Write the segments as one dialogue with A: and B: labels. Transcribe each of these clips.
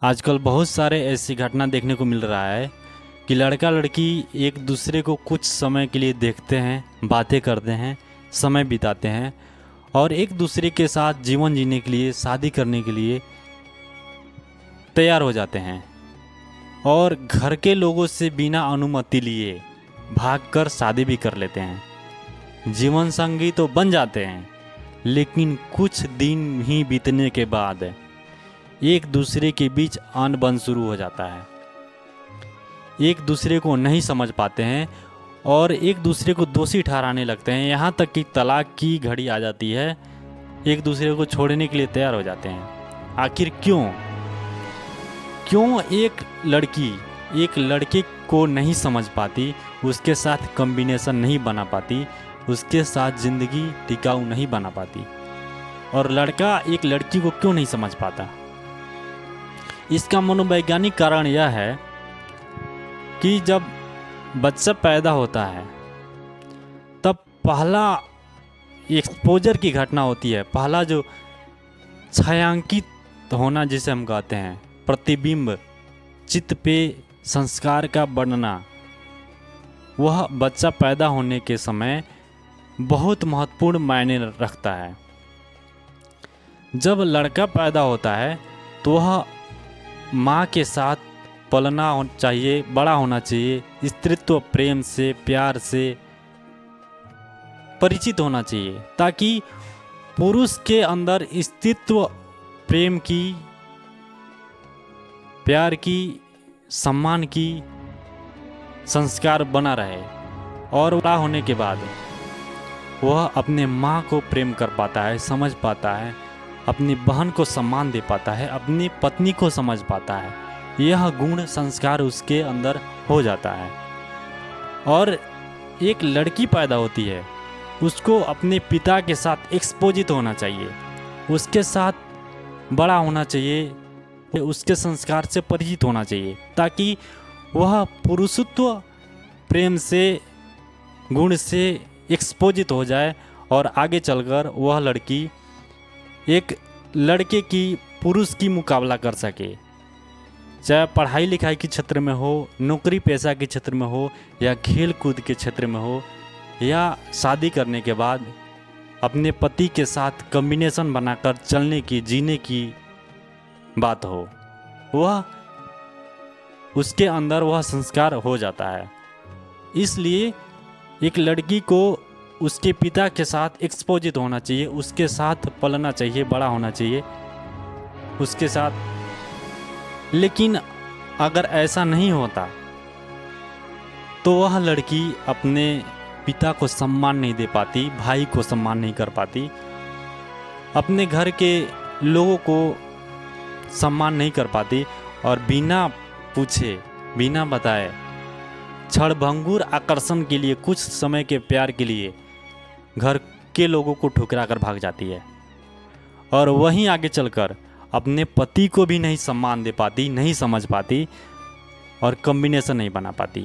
A: आजकल बहुत सारे ऐसी घटना देखने को मिल रहा है कि लड़का लड़की एक दूसरे को कुछ समय के लिए देखते हैं, बातें करते हैं, समय बिताते हैं और एक दूसरे के साथ जीवन जीने के लिए, शादी करने के लिए तैयार हो जाते हैं और घर के लोगों से बिना अनुमति लिए भागकर शादी भी कर लेते हैं। जीवन संगी तो बन जाते हैं, लेकिन कुछ दिन ही बीतने के बाद एक दूसरे के बीच अनबन शुरू हो जाता है। एक दूसरे को नहीं समझ पाते हैं और एक दूसरे को दोषी ठहराने लगते हैं। यहाँ तक कि तलाक की घड़ी आ जाती है, एक दूसरे को छोड़ने के लिए तैयार हो जाते हैं। आखिर क्यों एक लड़की एक लड़के को नहीं समझ पाती, उसके साथ कॉम्बिनेशन नहीं बना पाती, उसके साथ ज़िंदगी टिकाऊ नहीं बना पाती, और लड़का एक लड़की को क्यों नहीं समझ पाता? इसका मनोवैज्ञानिक कारण यह है कि जब बच्चा पैदा होता है तब पहला एक्सपोजर की घटना होती है। पहला जो छायांकित होना जिसे हम कहते हैं, प्रतिबिंब, चित्त पे संस्कार का बनना, वह बच्चा पैदा होने के समय बहुत महत्वपूर्ण मायने रखता है। जब लड़का पैदा होता है तो वह माँ के साथ पलना चाहिए, बड़ा होना चाहिए, स्त्रीत्व, प्रेम से, प्यार से परिचित होना चाहिए, ताकि पुरुष के अंदर स्त्रीत्व, प्रेम की, प्यार की, सम्मान की संस्कार बना रहे। और बड़ा होने के बाद वह अपने माँ को प्रेम कर पाता है, समझ पाता है, अपनी बहन को सम्मान दे पाता है, अपनी पत्नी को समझ पाता है। यह गुण संस्कार उसके अंदर हो जाता है। और एक लड़की पैदा होती है, उसको अपने पिता के साथ एक्सपोजिट होना चाहिए, उसके साथ बड़ा होना चाहिए, उसके संस्कार से परिचित होना चाहिए, ताकि वह पुरुषत्व, प्रेम से, गुण से एक्सपोजिट हो जाए और आगे चलकर वह लड़की एक लड़के की, पुरुष की मुकाबला कर सके। चाहे पढ़ाई लिखाई के क्षेत्र में हो, नौकरी पेशा के क्षेत्र में हो, या खेल कूद के क्षेत्र में हो, या शादी करने के बाद अपने पति के साथ कॉम्बिनेशन बनाकर चलने की, जीने की बात हो, वह उसके अंदर वह संस्कार हो जाता है। इसलिए एक लड़की को उसके पिता के साथ एक्सपोजिट होना चाहिए, उसके साथ पलना चाहिए, बड़ा होना चाहिए उसके साथ। लेकिन अगर ऐसा नहीं होता तो वह लड़की अपने पिता को सम्मान नहीं दे पाती, भाई को सम्मान नहीं कर पाती, अपने घर के लोगों को सम्मान नहीं कर पाती, और बिना पूछे, बिना बताए, क्षणभंगुर आकर्षण के लिए, कुछ समय के प्यार के लिए घर के लोगों को ठुकरा कर भाग जाती है। और वहीं आगे चलकर अपने पति को भी नहीं सम्मान दे पाती, नहीं समझ पाती, और कॉम्बिनेशन नहीं बना पाती।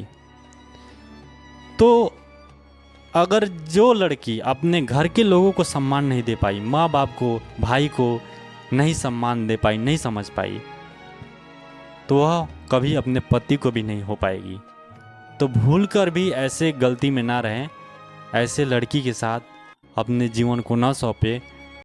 A: तो अगर जो लड़की अपने घर के लोगों को सम्मान नहीं दे पाई, माँ बाप को, भाई को नहीं सम्मान दे पाई, नहीं समझ पाई, तो वह कभी अपने पति को भी नहीं हो पाएगी। तो भूल कर भी ऐसे गलती में ना रहें, ऐसे लड़की के साथ अपने जीवन को ना सौंपे।